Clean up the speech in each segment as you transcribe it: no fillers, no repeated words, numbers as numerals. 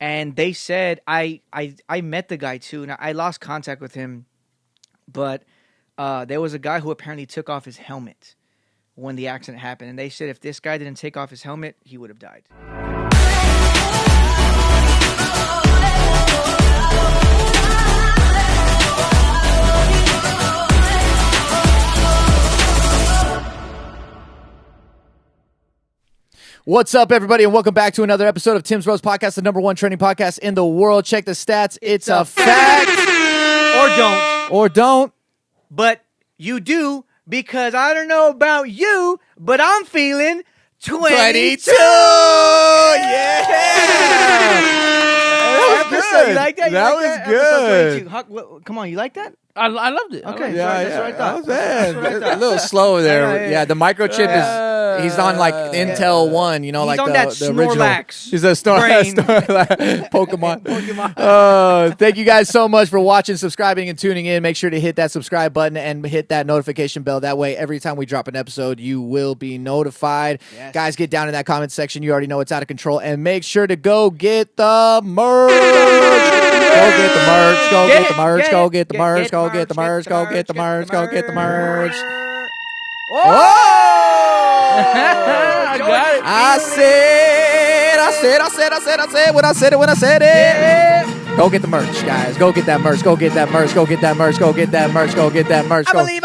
And they said I met the guy too, and I lost contact with him, but there was a guy who apparently took off his helmet when the accident happened, and they said if this guy didn't take off his helmet, he would have died. What's up, everybody, and welcome back to another episode of Tim's Bros Podcast, the number one trending podcast in the world. Check the stats. It's a fact. Or don't. But you do, because I don't know about you, but I'm feeling 22. Yeah. That was Episode, good. you like that? That was good. Episode 22. Huck, come on, you like that? I loved it. Okay, Yeah, that's what I thought. That was That's what I a little slow there. Yeah. Yeah, the microchip is, he's on like Intel 1, you know, He's like on the that original. Snorlax He's a brain. Pokemon. Thank you guys so much for watching, subscribing, and tuning in. Make sure to hit that subscribe button and hit that notification bell. That way, every time we drop an episode, you will be notified. Yes. Guys, get down in that comment section. You already know it's out of control. And make sure to go get the merch. Go get the merch. Go get the merch. Go get the merch. Go get the merch. Go get the merch. Go get the merch. Oh! I got it. I said when I said it. Go get the merch, guys. Go get that merch. Go get that merch. Go get that merch. Go get that merch. Go get that merch. I believe.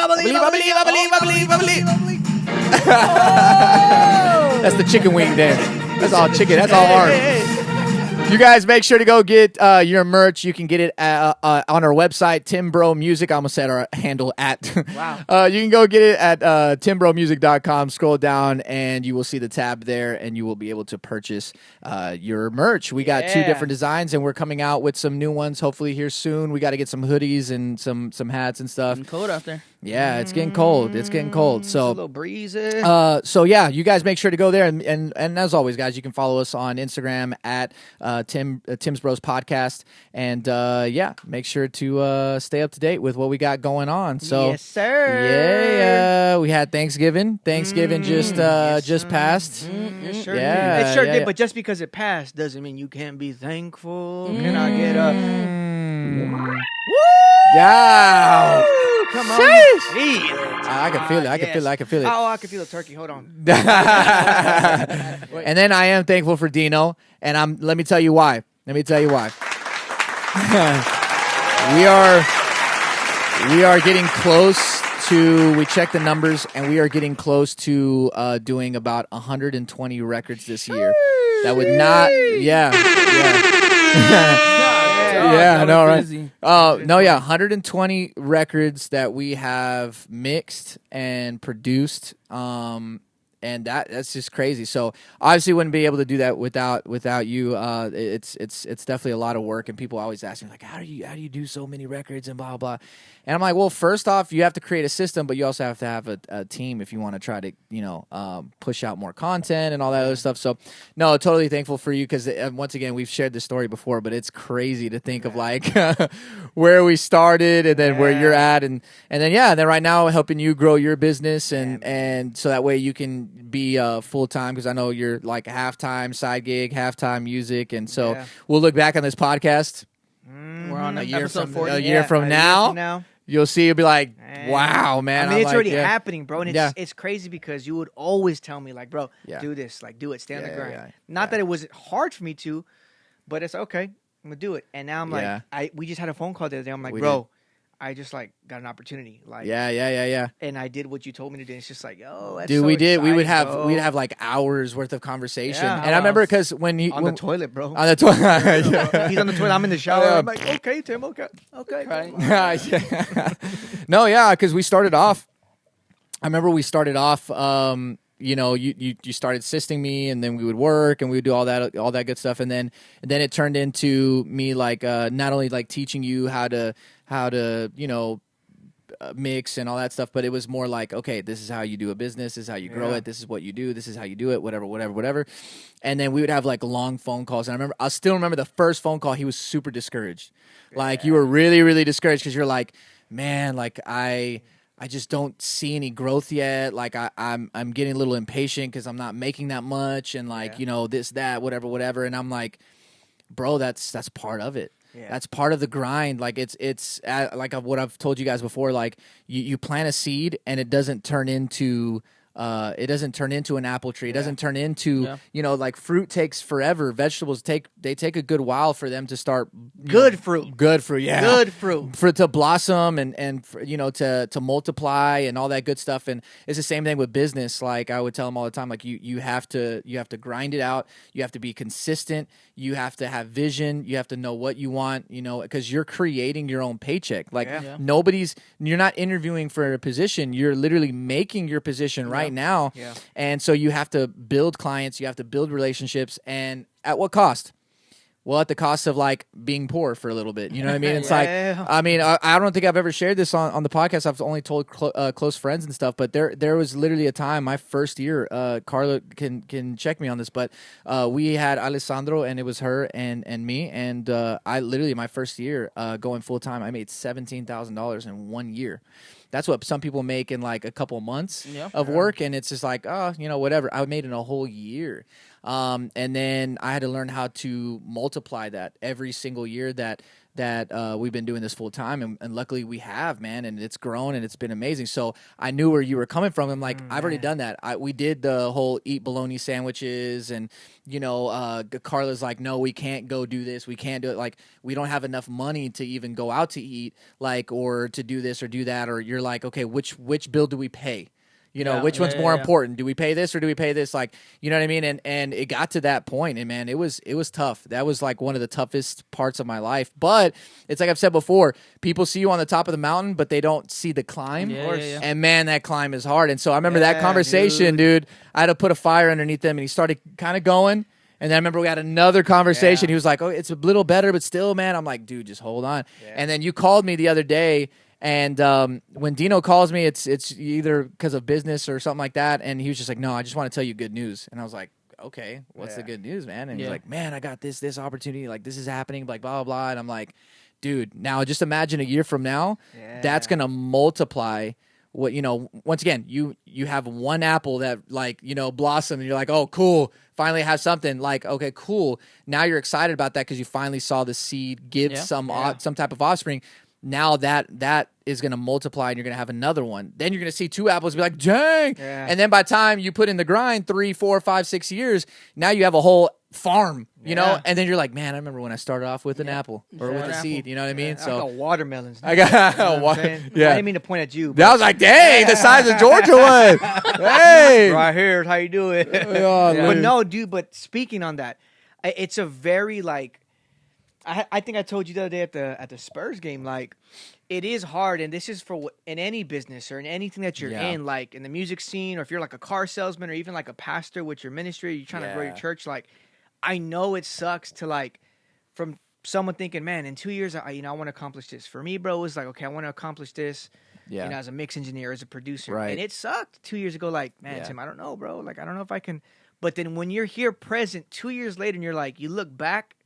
That's the chicken wing dance. That's all chicken. That's all arms. You guys make sure to go get your merch. You can get it on our website, Timbro Music. I almost said our handle at. Wow. You can go get it at timbromusic.com. Scroll down, and you will see the tab there, and you will be able to purchase your merch. We got 2 different designs, and we're coming out with some new ones hopefully here soon. We got to get some hoodies and some hats and stuff. It's cold out there. Yeah, it's getting cold. It's getting cold. It's a So little breezy. so yeah, you guys make sure to go there, and as always, guys, you can follow us on Instagram at Tim's Bros Podcast, and yeah, make sure to stay up to date with what we got going on. So yes, sir. yeah, we had Thanksgiving. Thanksgiving just passed. It sure Yeah, did. It sure yeah, did. yeah. But just because it passed doesn't mean you can't be thankful. Can I get a woo? Yeah. Come on. I can feel it. I can feel it. I can feel it. Oh, I can feel the turkey. Hold on. And then I am thankful for Dino, and let me tell you why. Let me tell you why. we are getting close to, we checked the numbers, and we are getting close to doing about 120 records this year. That would not, yeah. Yeah, I know, right? No, yeah, 120 records that we have mixed and produced, and that's just crazy. So obviously, wouldn't be able to do that without you. It's definitely a lot of work, and people always ask me like, how do you do so many records and blah blah. And I'm like, well, first off, you have to create a system, but you also have to have a team if you want to try to, push out more content and all that other stuff. So, no, totally thankful for you because, once again, we've shared this story before, but it's crazy to think of, like, where we started and then where you're at. And then right now helping you grow your business and so that way you can be full-time because I know you're, like, half-time side gig, half-time music. And so we'll look back on this podcast. We're on A year episode from 40. a year from now. You'll see, you'll be like, wow, man. I mean, it's like, already happening, bro. And Yeah. it's crazy because you would always tell me, like, bro, Yeah. do this. Like, do it. Stay on the Yeah, grind. yeah, Not that it was hard for me to, but it's okay. I'm going to do it. And now I'm like, Yeah. we just had a phone call the other day. I'm like, We bro, I just, like, got an opportunity. Like, Yeah. and I did what you told me to do. It's just like, oh, that's Dude, so we did. We would exciting, have bro. we'd have like hours worth of conversation, Yeah. and I remember because when on the toilet, bro. on the toilet, He's on the toilet. I'm in the shower. I'm like, okay, Tim, okay. Right. no, yeah, because we started off. I remember we started off. You started assisting me, and then we would work, and we would do all that good stuff, and then it turned into me like not only like teaching you how to mix and all that stuff, but it was more like, okay, this is how you do a business, this is how you grow it, this is what you do, this is how you do it, whatever. And then we would have like long phone calls. And I still remember the first phone call, he was super discouraged. Like, you were really, really discouraged because you're like, man, like I just don't see any growth yet. Like I'm getting a little impatient because I'm not making that much, and like, this, that, whatever. And I'm like, bro, that's part of it. Yeah. That's part of the grind. Like it's like what I've told you guys before. Like you plant a seed and it doesn't turn into an apple tree. It doesn't turn into like fruit takes forever. Vegetables take a good while for them to start Good fruit, yeah, good fruit for it to blossom and for, to multiply and all that good stuff. And it's the same thing with business. Like I would tell them all the time, like you have to grind it out. You have to be consistent. You have to have vision. You have to know what you want, because you're creating your own paycheck. Like you're not interviewing for a position. You're literally making your position right now. Yeah. And so you have to build clients. You have to build relationships. And at what cost? Well, at the cost of like being poor for a little bit, you know what I mean? It's like, I mean, I don't think I've ever shared this on the podcast. I've only told close friends and stuff, but there was literally a time my first year, Karla can check me on this, but we had Alessandro and it was her and me. And I literally, my first year going full time, I made $17,000 in 1 year. That's what some people make in like a couple months of work. And it's just like, whatever. I made in a whole year. And then I had to learn how to multiply that every single year that we've been doing this full time. And luckily we have, man, and it's grown and it's been amazing. So I knew where you were coming from. I'm like, I've already done that. We did the whole eat bologna sandwiches and, Karla's like, no, we can't go do this. We can't do it. Like, we don't have enough money to even go out to eat, like, or to do this or do that. Or you're like, okay, which bill do we pay? Which one's more important? Do we pay this or do we pay this? Like, you know what I mean? And it got to that point, and man, it was tough. That was like one of the toughest parts of my life. But it's like I've said before, people see you on the top of the mountain, but they don't see the climb. And man, that climb is hard. And so I remember that conversation, dude. I had to put a fire underneath him, and he started kind of going. And then I remember we had another conversation. He was like, oh, it's a little better, but still, man. I'm like, dude, just hold on. And then you called me the other day. And when Dino calls me, it's either because of business or something like that. And he was just like, no, I just want to tell you good news. And I was like, okay, what's the good news, man? And he's like, man, I got this opportunity. Like, this is happening, like, blah, blah, blah. And I'm like, dude, now just imagine a year from now, that's going to multiply what, once again, you have one apple that, like, blossom, and you're like, oh, cool. Finally have something. Like, okay, cool. Now you're excited about that because you finally saw the seed give some type of offspring. Now that is going to multiply and you're going to have another one. Then you're going to see two apples and be like, dang. Yeah. And then by the time you put in the grind 3, 4, 5, 6 years, now you have a whole farm, you know? And then you're like, man, I remember when I started off with an apple or with a seed, you know what I mean? So I got watermelons. I got I didn't mean to point at you. But I was like, dang, the size of Georgia one. Hey. Right here, how you doing? But no, dude, but speaking on that, it's a very like, I think I told you the other day at the Spurs game, like, it is hard, and this is for in any business or in anything that you're in, like in the music scene, or if you're like a car salesman, or even like a pastor with your ministry, you're trying to grow your church. Like, I know it sucks to like, from someone thinking, man, in 2 years, I want to accomplish this. For me, bro, it was like, okay, I want to accomplish this. As a mix engineer, as a producer, and it sucked 2 years ago. Like, man, Tim, I don't know, bro. Like, I don't know if I can. But then when you're here present 2 years later, and you're like, you look back.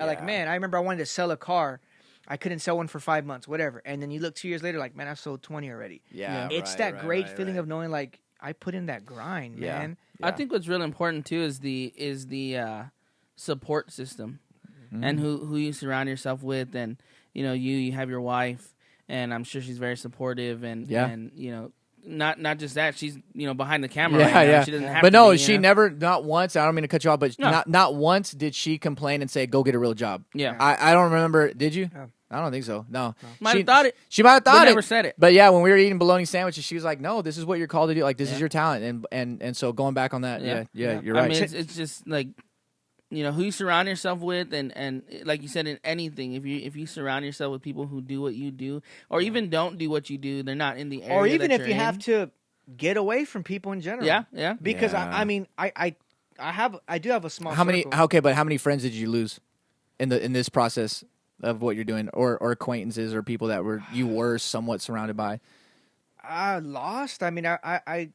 Like, man, I remember I wanted to sell a car. I couldn't sell one for 5 months, whatever. And then you look 2 years later, like, man, I've sold 20 already. It's that great feeling of knowing, like, I put in that grind, man. I think what's really important too is the support system, and who you surround yourself with, and you have your wife, and I'm sure she's very supportive, and Not just that, she's behind the camera right now. She doesn't have but to no, be, she never, not once. I don't mean to cut you off, but not once did she complain and say, "Go get a real job." Yeah, I don't remember. Did you? Yeah. I don't think so. No. Might have thought it. She might have thought it. Never said it. But yeah, when we were eating bologna sandwiches, she was like, "No, this is what you're called to do. Like, this is your talent." And so going back on that, you're right. I mean, it's just like, who you surround yourself with, and like you said, in anything, if you surround yourself with people who do what you do, or even don't do what you do, they're not in the area. Or even if you have to get away from people in general. Yeah. Because I mean, I do have a small. How many? circle. Okay, but how many friends did you lose in this process of what you're doing, or acquaintances, or people that you were somewhat surrounded by? I lost. I mean, I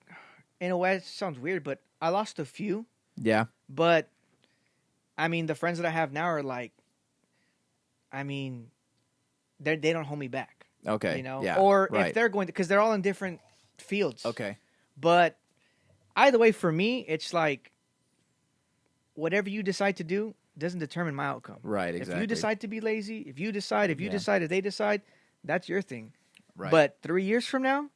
in a way, it sounds weird, but I lost a few. Yeah. But I mean, the friends that I have now are like, I mean, they don't hold me back. Okay. Yeah. Or if they're going to, because they're all in different fields. Okay. But either way, for me, it's like, whatever you decide to do, doesn't determine my outcome. Right, exactly. If you decide to be lazy, if you decide, if they decide, that's your thing. Right. But 3 years from now,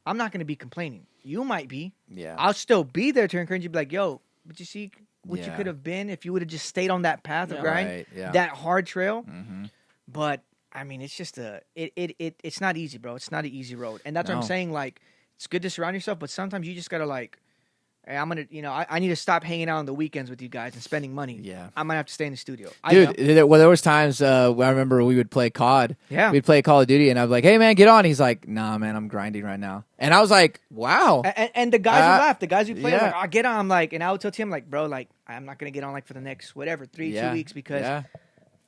I'm not going to be complaining. You might be. Yeah. I'll still be there to encourage you, be like, yo, but you see what you could have been if you would have just stayed on that path of grind, that hard trail. Mm-hmm. But I mean, it's just it's not easy, bro. It's not an easy road. And that's what I'm saying. Like, it's good to surround yourself, but sometimes you just got to like, hey, I'm going to, I need to stop hanging out on the weekends with you guys and spending money. Yeah. I might have to stay in the studio. Dude, there was times where I remember we would play COD. Yeah. We'd play Call of Duty, and I'd be like, hey, man, get on. He's like, nah, man, I'm grinding right now. And I was like, wow. And the guys who laugh, the guys who play, like, I'll get on. I'm like, and I would tell Tim, like, bro, like, I'm not going to get on, like, for the next, 2 weeks because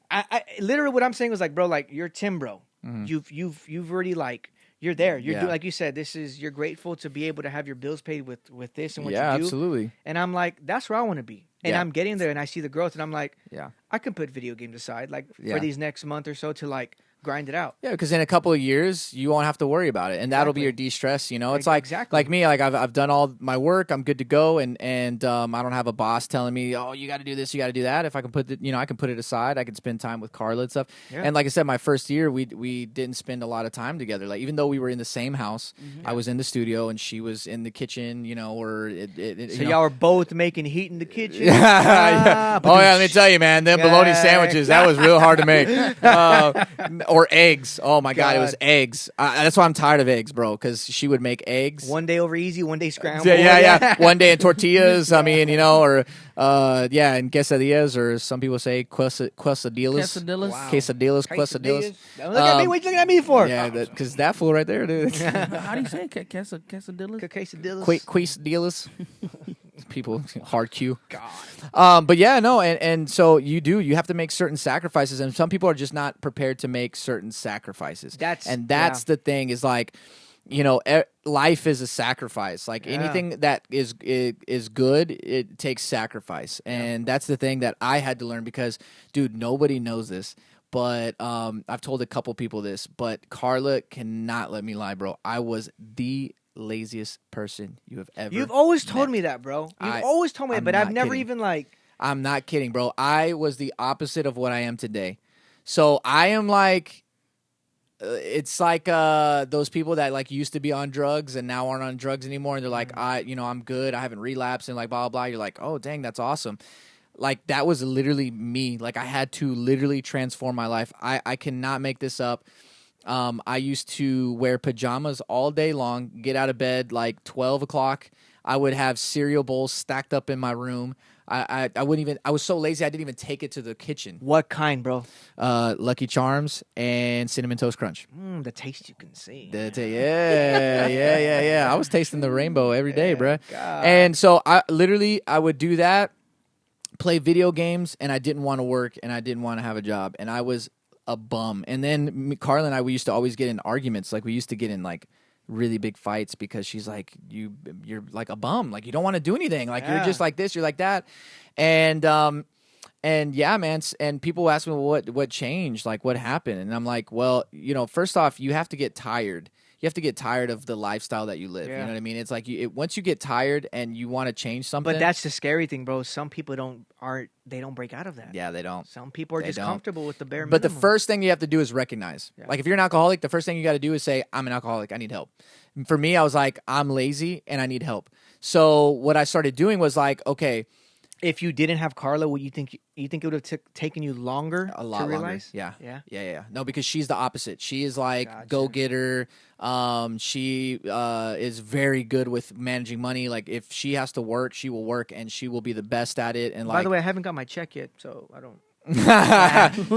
I literally what I'm saying was, like, bro, like, you're Tim, bro. Mm-hmm. You've already, like, you're there. You're doing, like you said, you're grateful to be able to have your bills paid with this and what you do. Yeah, absolutely. And I'm like, that's where I want to be. And I'm getting there and I see the growth and I'm like, yeah, I can put video games aside, like, for these next month or so to, like, grind it out. Yeah, because in a couple of years you won't have to worry about it, and that'll be your de-stress. It's like me. Like I've done all my work. I'm good to go, and I don't have a boss telling me, oh, you got to do this, you got to do that. If I can put I can put it aside. I can spend time with Karla and stuff. Yeah. And like I said, my first year we didn't spend a lot of time together. Like even though we were in the same house, I was in the studio and she was in the kitchen. Or so y'all were both making heat in the kitchen. Yeah. Oh yeah, let me tell you, man. Them bologna sandwiches, that was real hard to make. Or eggs. Oh my God, it was eggs. That's why I'm tired of eggs, bro. Because she would make eggs. One day over easy, one day scrambled. Yeah. One day in tortillas. I mean, or and quesadillas, or some people say quesadillas. Quesadillas. Quesadillas. Quesadillas. Look at me. What you looking at me for? Yeah, because that fool right there, dude. How do you say it? Quesadillas? Quesadillas. People hard Q. God. But yeah, no, and so you have to make certain sacrifices, and some people are just not prepared to make certain sacrifices. That's the thing is like, life is a sacrifice. Like anything that is good, it takes sacrifice, and that's the thing that I had to learn because, dude, nobody knows this. But I've told a couple people this, but Karla cannot let me lie, bro. I was the laziest person you have ever You've always told me that, bro. You've always told me that, but I've never even like... I'm not kidding, bro. I was the opposite of what I am today. So I am like... it's like those people that like used to be on drugs and now aren't on drugs anymore, and they're like, I'm good. I haven't relapsed and like blah, blah, blah. You're like, oh, dang, that's awesome. Like that was literally me. Like I had to literally transform my life. I cannot make this up. I used to wear pajamas all day long, get out of bed like 12 o'clock. I would have cereal bowls stacked up in my room. I wouldn't even, I was so lazy, I didn't even take it to the kitchen. What kind, bro? Lucky Charms and Cinnamon Toast Crunch. The taste you can see. Yeah. I was tasting the rainbow every day, bro. God. And so I would do that, play video games, and I didn't want to work, and I didn't want to have a job, and I was a bum. And then Karla and I, we used to always get in arguments. Like we used to get in like really big fights because she's like, you're like a bum. Like you don't want to do anything. Like you're just like this, you're like that. And yeah, man. And people ask me, well, what changed? Like what happened? And I'm like, well, first off, you have to get tired. You have to get tired of the lifestyle that you live. Yeah. You know what I mean? It's like once you get tired and you want to change something. But that's the scary thing, bro. Some people don't break out of that. Yeah, they don't. Some people are just comfortable with the bare minimum. But the first thing you have to do is recognize. Yeah. Like if you're an alcoholic, the first thing you got to do is say, I'm an alcoholic. I need help. And for me, I was like, I'm lazy and I need help. So what I started doing was like, okay, if you didn't have Karla, would you think it would have taken you longer to realize? Longer. Yeah. No, because she's the opposite. She is like go-getter. She is very good with managing money. Like if she has to work, she will work, and she will be the best at it. And by the way, I haven't got my check yet, so I don't.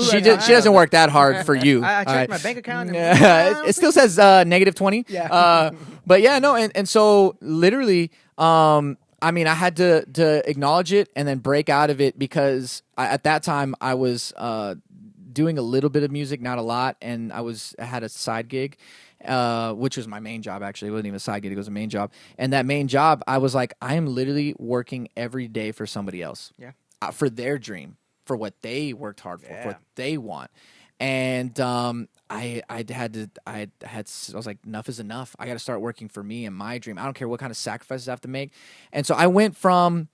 She doesn't work that hard for you. I checked my bank account. It still says -20. Yeah. But yeah, no, and so literally, I mean, I had to acknowledge it and then break out of it because at that time I was doing a little bit of music, not a lot, and I had a side gig, which was my main job. Actually, it wasn't even a side gig; it was a main job. And that main job, I was like, I am literally working every day for somebody else, for their dream, for what they worked hard for what they want. And I was like, enough is enough. I got to start working for me and my dream. I don't care what kind of sacrifices I have to make. And so I went from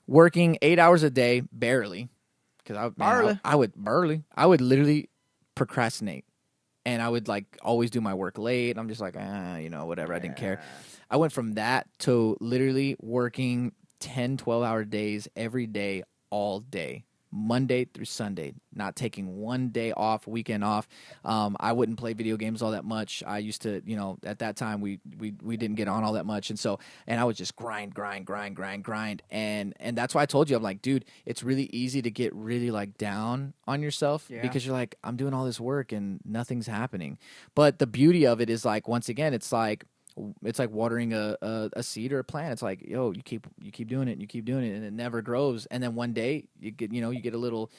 working 8 hours a day, barely, because I would literally procrastinate, and I would like always do my work late. I'm just like, whatever. I didn't care. I went from that to literally working 10, 12-hour days every day, all day, Monday through Sunday, not taking one day off, weekend off. I wouldn't play video games all that much. I used to, at that time we didn't get on all that much, and I would just grind, and that's why I told you, I'm like, dude, it's really easy to get really like down on yourself because you're like, I'm doing all this work and nothing's happening. But the beauty of it is like, once again, it's like watering a seed or a plant. It's like, you keep doing it and you keep doing it and it never grows. And then one day you get a little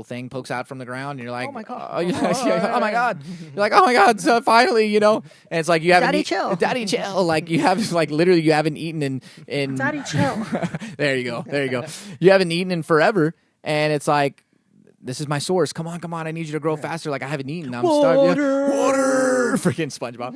thing pokes out from the ground and you're like, oh my God. Oh my God. You're like, oh my God. So finally, and it's like you haven't Daddy chill. Like you have like literally you haven't eaten in Daddy chill. There you go. You haven't eaten in forever. And it's like, this is my source. Come on. I need you to grow faster. Like I haven't eaten. I'm starving. Water. Freaking SpongeBob.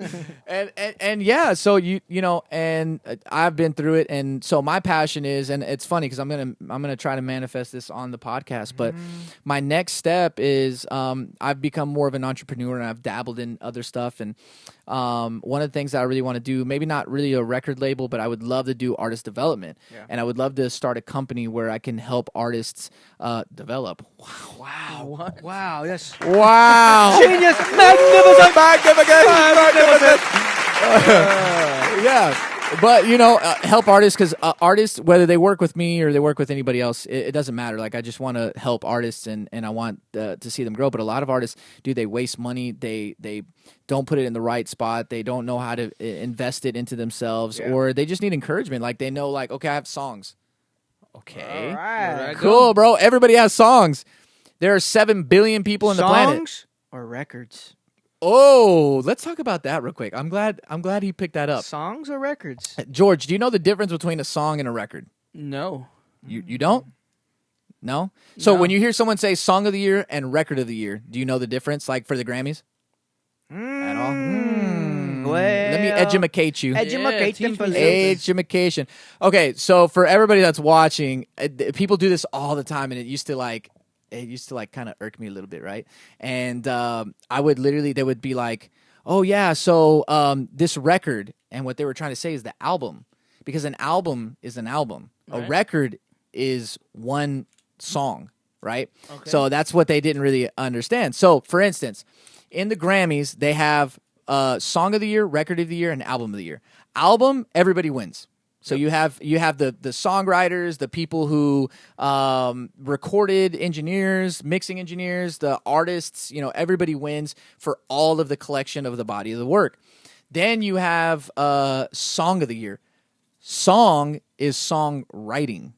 and yeah. So and I've been through it. And so my passion is, and it's funny because I'm gonna try to manifest this on the podcast. But my next step is I've become more of an entrepreneur and I've dabbled in other stuff. And one of the things that I really want to do, maybe not really a record label, but I would love to do artist development. Yeah. And I would love to start a company where I can help artists develop. Wow. What? Wow. Yes. Wow. Genius. Magnificent. Yeah. But, help artists because artists, whether they work with me or they work with anybody else, it doesn't matter. Like, I just want to help artists and I want to see them grow. But a lot of artists, they waste money. They don't put it in the right spot. They don't know how to invest it into themselves or they just need encouragement. Like, they know, like, okay, I have songs. Okay. All right. Cool, bro. Everybody has songs. There are 7 billion people in the planet. Songs or records? Oh, let's talk about that real quick. I'm glad he picked that up. Songs or records? George, do you know the difference between a song and a record? No. You don't? No? So when you hear someone say song of the year and record of the year, do you know the difference, like for the Grammys? At all? Well, let me edumacate you. Education. Okay, so for everybody that's watching, people do this all the time, and it used to kind of irk me a little bit, right? And they would be like, oh yeah, so this record, and what they were trying to say is the album, because an album is an album. Right. A record is one song, right? Okay. So that's what they didn't really understand. So for instance, in the Grammys, they have Song of the Year, Record of the Year, and Album of the Year. Album, everybody wins. So you have the songwriters, the people who recorded, engineers, mixing engineers, the artists, everybody wins for all of the collection of the body of the work. Then you have Song of the Year. Song is songwriting.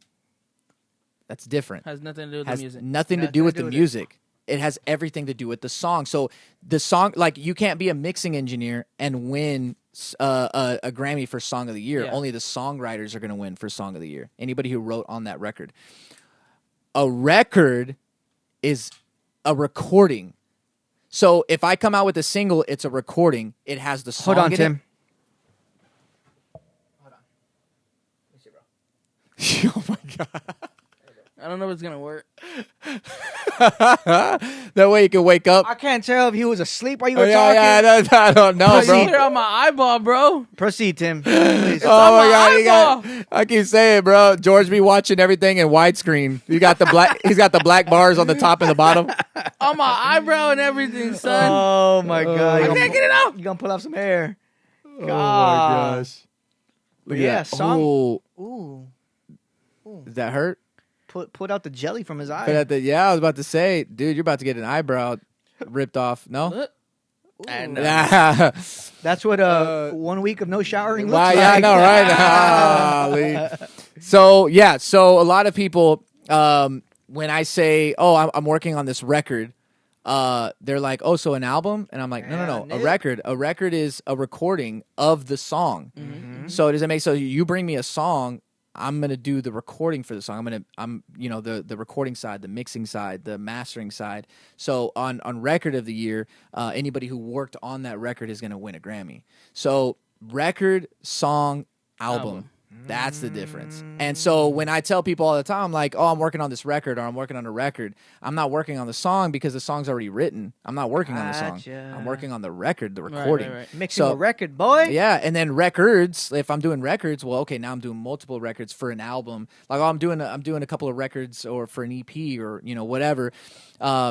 That's different. Has nothing to do with the music. Nothing to do with the music. It has everything to do with the song. So the song, like, you can't be a mixing engineer and win a Grammy for Song of the Year. Yeah. Only the songwriters are going to win for Song of the Year. Anybody who wrote on that record. A record is a recording. So if I come out with a single, it's a recording. It has the song. Hold on, Tim. Hold on. Oh my God. I don't know if it's going to work. That way you can wake up. I can't tell if he was asleep while you were talking. Yeah, I don't know, bro. It's on my eyeball, bro. Proceed, Tim. Please. Oh my God, I keep saying, bro. George be watching everything in widescreen. He's got the black bars on the top and the bottom. On my eyebrow and everything, son. Oh my God. I can't get it out. You're going to pull off some hair. God. Oh my gosh. Look at that song. Ooh. Does that hurt? Put out the jelly from his eye. I was about to say, dude, you're about to get an eyebrow ripped off. No? And, that's what 1 week of no showering looks like. Yeah, I know, right? So a lot of people, when I say, oh, I'm working on this record, they're like, oh, so an album? And I'm like, no. A record is a recording of the song. Mm-hmm. So does it make, so you bring me a song, I'm going to do the recording for the song. I'm the recording side, the mixing side, the mastering side. So on Record of the Year, anybody who worked on that record is going to win a Grammy. So record, song, album. That's the difference. And so when I tell people all the time, like, oh, I'm working on this record or I'm working on a record, I'm not working on the song because the song's already written. I'm not working on the song. I'm working on the record, the recording. Right. Mixing a record, boy. Yeah, and then records, if I'm doing records, well, okay, now I'm doing multiple records for an album. Like, oh, I'm doing a couple of records or for an EP or, whatever.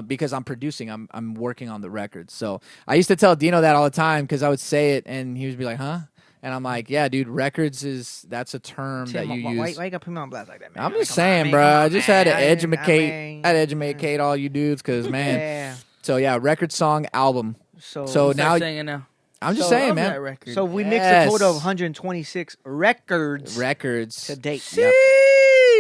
Because I'm producing, I'm working on the records. So I used to tell Dino that all the time because I would say it and he would be like, huh? And I'm like, yeah, dude, records that's a term Tim, that you use. Why you gotta put me on blast like that, man? I'm just saying, bro. I just had to educate all you dudes because, man. Yeah. So, yeah, record, song, album. So now saying it now. I'm just saying, man. So we mixed a total of 126 records to date. Yep.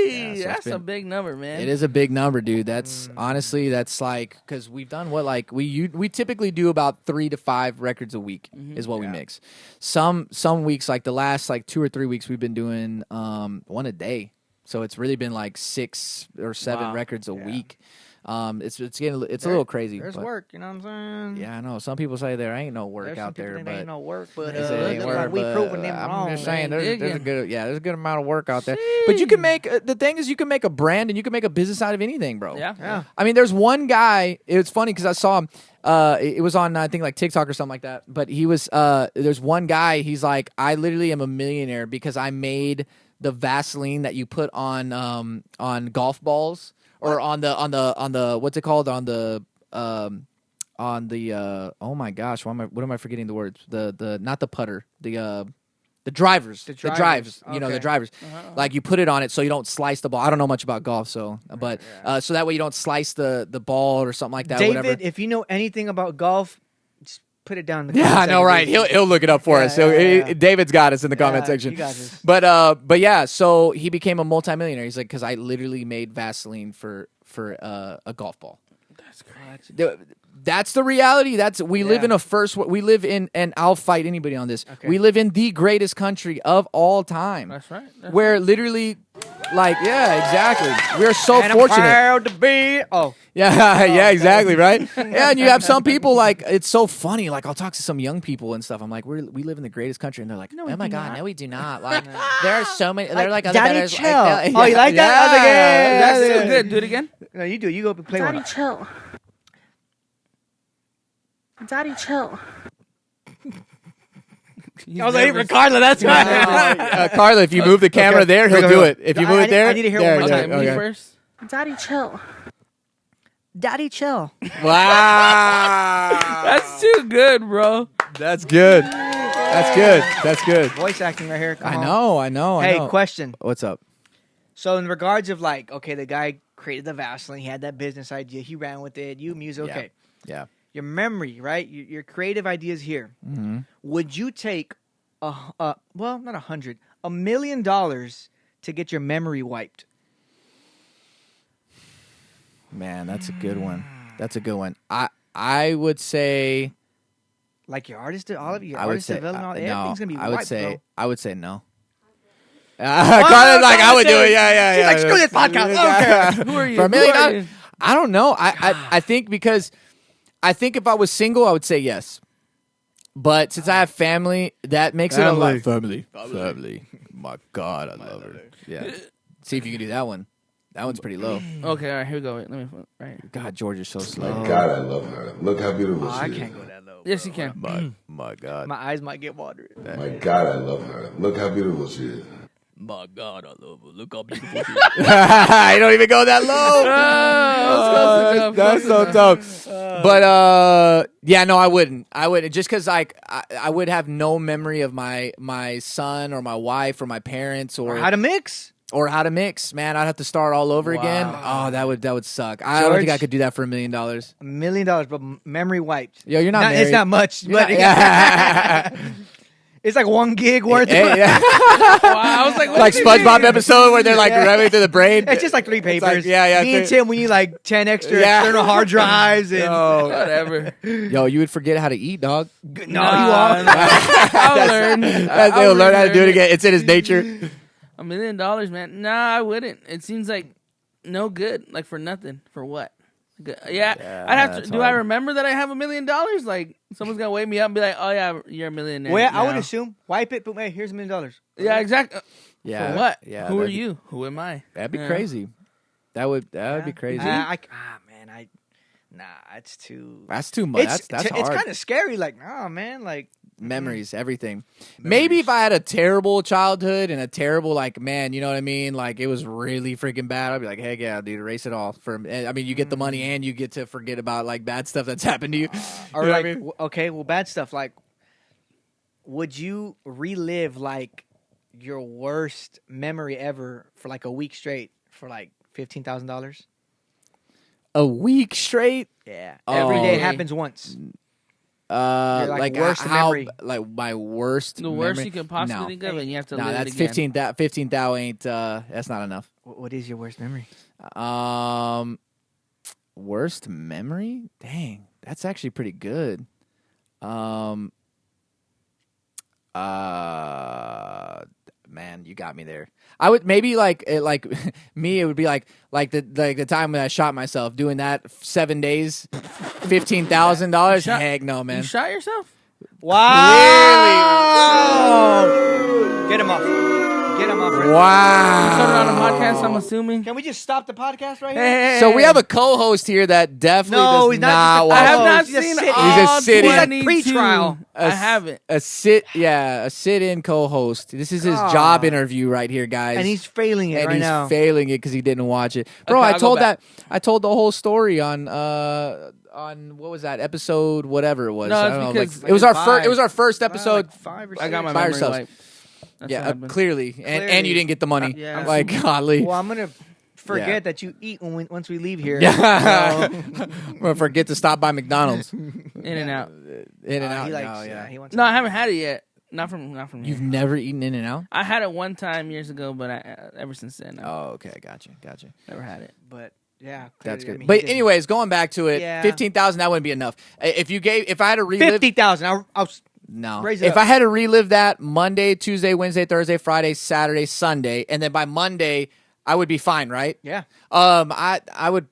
Yeah, so that's a big number, man. It is a big number, dude. That's honestly, that's like, because we've done we typically do about 3 to 5 records a week is what we mix. Some weeks, like the last 2 or 3 weeks, we've been doing one a day. So it's really been like 6 or 7 records a week. It's a little crazy. There's work, you know what I'm saying? Yeah, I know. Some people say there ain't no work out there, but ain't no work. But we proving them wrong. I'm just saying there's a good amount of work out there. But you can make the thing is you can make a brand and you can make a business out of anything, bro. Yeah. I mean, there's one guy. It's funny because I saw him. It was on I think like TikTok or something like that. But he was. There's one guy. He's like, I literally am a millionaire because I made the Vaseline that you put on golf balls. Or on the what's it called on the oh my gosh, what am I forgetting the words, the not the putter, the drives, the drives. Like you put it on it so you don't slice the ball. I don't know much about golf, so so that way you don't slice the ball or something like that. David, whatever. If you know anything about golf, just put it down in the comment section. I know, right? He'll look it up for us. So David's got us in the comment section. You got this. But yeah, so he became a multimillionaire. He's like, because I literally made Vaseline for a golf ball. That's crazy. That's the reality. We live in and I'll fight anybody on this. Okay. We live in the greatest country of all time. That's right. Where literally, exactly. We're so and fortunate. I'm proud to be. Oh. Yeah, exactly, right? Yeah, and you have some people, it's so funny. Like, I'll talk to some young people and stuff. I'm like, we live in the greatest country. And they're like, oh, my God, no, we do not. Like, there are so many. They're like, Daddy, chill. Oh, you like that? I was like, that's so good. Do it again. No, you do. You go play Daddy, one. chill. Daddy, chill. I was like, for Karla, that's right. Karla, if you move the camera there, he'll do it. If you move it there. I need to hear one more time. Me first. Daddy, chill. Daddy, chill. Wow. That's too good, bro. That's good. That's good. Voice acting right here. I know. Hey, question. What's up? So in regards of the guy created the Vaseline. He had that business idea. He ran with it. You, music, okay. Yeah. Your memory, right? Your creative ideas here. Mm-hmm. Would you take not $100, $1 million to get your memory wiped? Man, that's a good one. I would say, like your artist, all of your artist development, everything's gonna be wiped, bro. I would say no. Karla's like, I would do it. Yeah. She's like, screw this podcast. I don't care. Who are you? For $1 million? I don't know. I think because I think if I was single, I would say yes. But since I have family, that makes it a lot. Family. My God, I love her. Yeah. See if you can do that one. That one's pretty low. Okay, all right, here we go. Wait, let me. Right. God, George is so slow. My God, I love her. Look how beautiful she is. I can't go that low. Yes, you can. My God. My eyes might get watery. My God, I love her. Look how beautiful she is. My God, I love her. Look how beautiful she is. I don't even go that low. That's so tough. But yeah, no, I wouldn't. Just because I would have no memory of my son or my wife or my parents or how to mix. Man. I'd have to start all over again. Oh, that would suck. I don't think I could do that for $1 million. $1 million, but memory wiped. Yo, you're not married. It's not much, but it's like 1 gig worth. Yeah. Wow, I was like, like SpongeBob episode where they're like running through the brain. It's just like 3 papers. Like, Me and Tim, we need like 10 extra external hard drives and whatever. Yo, you would forget how to eat, dog. No, you won't. I'll learn. He'll learn how to do it again. It's in his nature. $1 million, man. Nah, I wouldn't. It seems like no good. Like for nothing. For what? Yeah, I'd have to. Do hard. I remember that I have $1 million? Like someone's gonna wake me up and be like, "Oh yeah, you're a millionaire." Well, I would assume wipe it, but hey, here's $1 million. Yeah, exactly. Yeah. For what? Yeah. Who are you? Who am I? That'd be crazy. That would be crazy. Man, it's too. That's too much. That's hard. It's kind of scary. Like, nah, man. Like memories, everything. Maybe if I had a terrible childhood and a terrible, like, man, you know what I mean? Like, it was really freaking bad. I'd be like, hey, yeah, dude, erase it all. I mean, you get the money and you get to forget about, like, bad stuff that's happened to you. or You know like, what I mean? okay, well, bad stuff. Like, would you relive like your worst memory ever for like a week straight for like $15,000? A week straight? Yeah, Oh. every day happens once. Your, like, worst memory. Like my worst. The worst memory? you could possibly think of, and you have to No, live that's it again. 15 thou ain't. That's not enough. What is your worst memory? Worst memory? Dang, that's actually pretty good. Man, you got me there. I would maybe like me. It would be like the time when I shot myself doing that 7 days, $15,000. Heck no, man. You shot yourself? Wow! Get him off. Get him off. Wow. Put it on a podcast, I'm assuming. Can we just stop the podcast right here? Hey. So we have a co-host here that definitely does he's not not just a watch. I have not He's just seen sitting. all He's just sitting. He's like 22. pre-trial. I haven't. a sit-in co-host. This is his job interview right here, guys. And he's failing it right he's now. failing it because he didn't watch it, bro. Okay, I I'll go told back. I told the whole story on what was that episode? Whatever it was. No, I it's don't know, because- like, it was our Five. first. It was our first episode. Like 5 or 6. I got my By memory ourselves. wiped. That's what Yeah, happened. clearly, and you didn't get the money. Yeah. I'm Like, golly. Well, I'm gonna forget Yeah. that you eat once we leave here. Yeah. I'm gonna forget to stop by McDonald's. In and out. In and out. He likes, No, yeah. he wants No, I haven't had it yet. Not from You've here. never eaten In and Out? I had it one time years ago, but ever since then, I've Oh, okay, gotcha. never had it. But yeah, That's clearly, good. I mean, But he didn't. anyways, going back to it, Yeah. 15,000 that wouldn't be enough. If I had to relive 50,000. I'll No. Raise it If up. I had to relive that Monday, Tuesday, Wednesday, Thursday, Friday, Saturday, Sunday, and then by Monday I would be fine, right? yeah. I would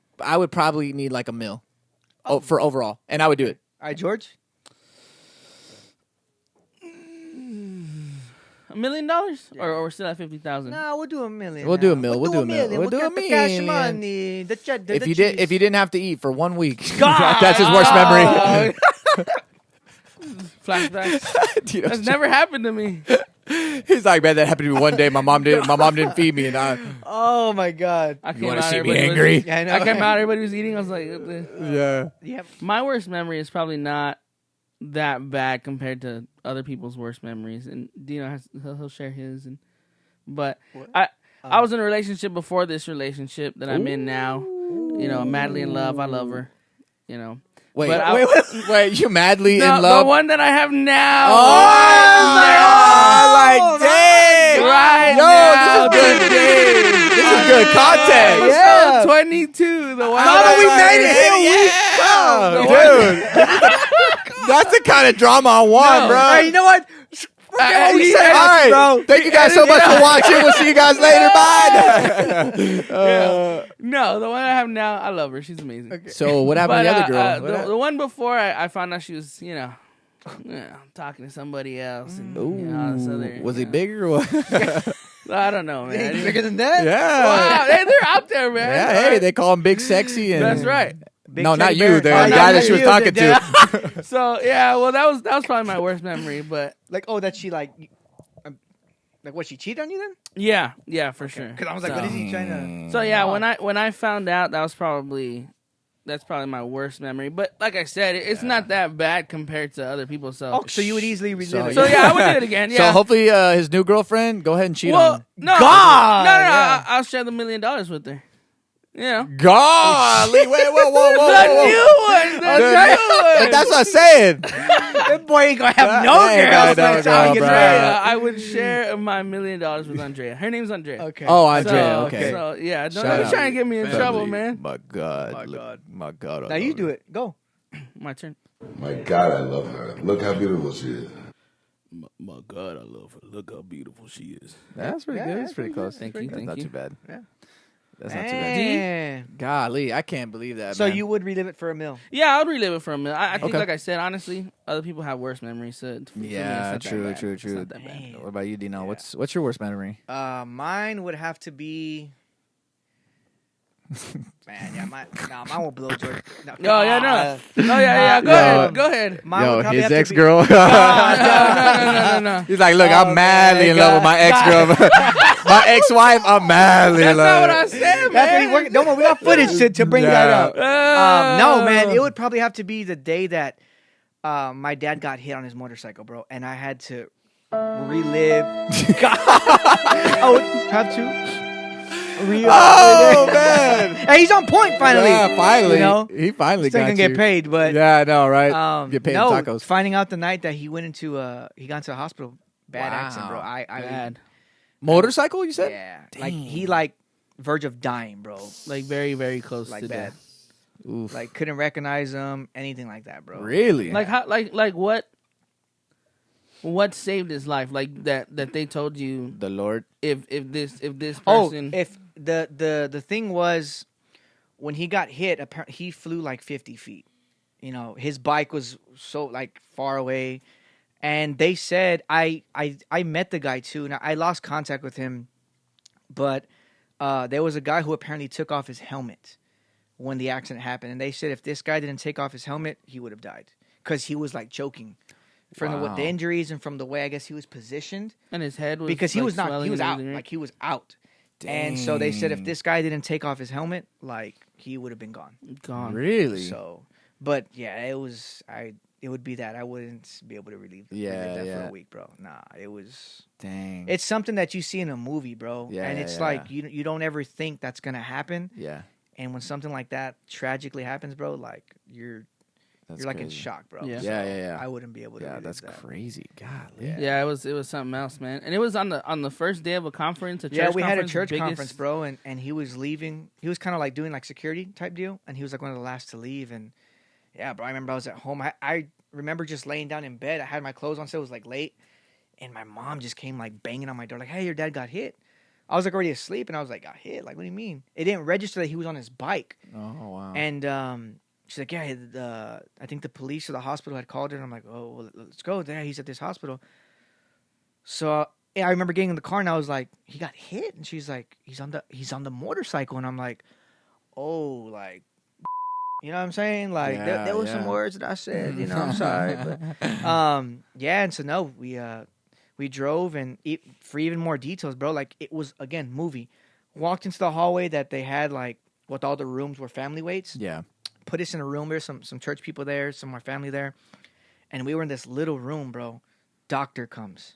probably need like a meal for overall, and I would do it. All right, George. $1 million, or we're still at 50,000. No, we'll do $1 million. We'll now. do a meal. We'll do a meal. million. We'll do get a the cash million. money. The If you cheese. didn't have to eat for 1 week, God! that's his worst memory. Flashbacks. Dude, That's never happened to me. He's like, man, that happened to me one day. My mom didn't feed me, and I. Oh my God. I came wanna out, see me everybody was- angry? Yeah, I know. I came out, everybody was eating. I was like, Yeah. Yeah. my worst memory is probably not that bad compared to other people's worst memories. And Dino he'll share his. But I was in a relationship before this relationship that I'm in now. You know, madly in love. I love her. You know. Wait, But wait, you madly No, in love? the one that I have now. like, dang! Right Yo, now, this is good game. This is good content. Episode 22. The one Mama, we made it. Dude. That's the kind of drama I want, No. bro. Hey, you know what? Forget what we said, All right, bro. thank you guys so much for watching. We'll see you guys later. Bye. No, the one I have now, I love her. She's amazing. So what happened to the other girl? What The one before, I found out she was, talking to somebody else. And, all this other, was he bigger or what? I don't know, man. He's bigger than that? Yeah. Wow, they're out there, man. Yeah, hey, they call him Big Sexy. And That's right. Big no, not teddy you. bear. The Oh, guy not that she was you. talking Yeah. to. So yeah, well, that was probably my worst memory, but Like, that she like what, she cheated on you then? yeah, for sure. Because I was like, what is he trying to? So yeah, when I found out, that's probably my worst memory. But like I said, it's not that bad compared to other people. So So you would easily relive it. so yeah, I would do it again. Yeah. So hopefully his new girlfriend, go ahead and cheat on well, him. no, God, no, yeah. I'll share the $1 million with her. You know, Golly, wait, whoa. the new one. But that's what I'm saying. That boy ain't gonna have no That girls. ain't got no That's how he girl, gets bro. married. I would share my $1 million with Andrea. Her name's Andrea. Okay. Oh, So, Andrea, okay. So yeah, don't Shout be out. trying to get me in trouble, Family. man. My God. My God. My God. Now you do it. Go. My turn. My God, I love her. Look how beautiful she is. My God, I love her. Look how beautiful she is. That's pretty Yeah, good. that's That's pretty pretty close. Thank you, That's thank not you. too bad. Yeah. That's not too bad. Golly, I can't believe that. So man. you would relive it for a meal? Yeah, I would relive it for a minute. I think, Okay. like I said, honestly, other people have worse memories. So for me, Yeah, it's not that true. bad. It's not that bad. What about you, Dino? Yeah. What's your worst memory? Mine would have to be. Man, yeah, mine will blow George. No, Oh yeah, no. Go ahead, go ahead. Mine would probably his have ex to be- girl. No. He's like, look, I'm madly in love with my ex girl. My ex wife, I'm madly in That's not love. what I said, That's man. what he working. Don't worry, we got footage to bring that up. Oh. No, man, it would probably have to be the day that my dad got hit on his motorcycle, bro, and I had to relive. I would have to. Oh man! Hey, he's on point finally. Yeah, finally. You know? He finally Still got gonna get you. paid, but Yeah, I know, right? Get paid no, in tacos. finding out the night that he went into he got into the hospital, bad Wow. accident, bro. I Bad. Motorcycle, you said? yeah, like he like verge of dying, bro. Like very, very close Like to bad. death. Oof. Like couldn't recognize him, anything like that, bro. Really? Like how? Like what? What saved his life? Like that they told you The Lord. if this Oh, person. if the thing was when he got hit, apparently he flew like 50 feet. You know, his bike was so like far away, and they said I met the guy too, and I lost contact with him, but there was a guy who apparently took off his helmet when the accident happened, and they said if this guy didn't take off his helmet, he would have died because he was like choking from Wow. the injuries and from the way I guess he was positioned. and his head was Because he like, was not, swelling he was and out, everything, right? like he was out. And so they said if Dang. this guy didn't take off his helmet, like he would have been gone. Gone. Really? So, but yeah, it would be that I wouldn't be able to relive that for a week, bro. Nah, it was. Dang. It's something that you see in a movie, bro. Yeah, and yeah, it's yeah. like you don't ever think that's gonna happen. Yeah. And when something like that tragically happens, bro, like you're like in crazy. shock, bro. Yeah. So Yeah. I wouldn't be able to. Yeah, relive that's that. crazy. Golly. Yeah. Yeah, it was something else, man. And it was on the first day of a conference. Yeah, we had a church biggest- conference, bro, and he was leaving. He was kind of like doing like security type deal, and he was like one of the last to leave. And yeah, bro, I remember I was at home. I remember just laying down in bed. I had my clothes on, so it was like late, and my mom just came like banging on my door, like, "Hey, your dad got hit." I was like already asleep, and I was like, "Got hit? Like, what do you mean?" It didn't register that he was on his bike, Oh wow. and she's like, "Yeah, I think the police or the hospital had called her." And I'm like, "Oh, well, let's go there. He's at this hospital." So yeah, I remember getting in the car and I was like, "He got hit," and she's like, "He's on the motorcycle," and I'm like, "Oh, like." You know what I'm saying? Like there was some words that I said. You know, I'm sorry, but yeah. And so no, we drove, and for even more details, bro. Like it was again movie. Walked into the hallway that they had like with all the rooms were family weights. Yeah. Put us in a room. There's some church people there, some of our family there, and we were in this little room, bro. Doctor comes,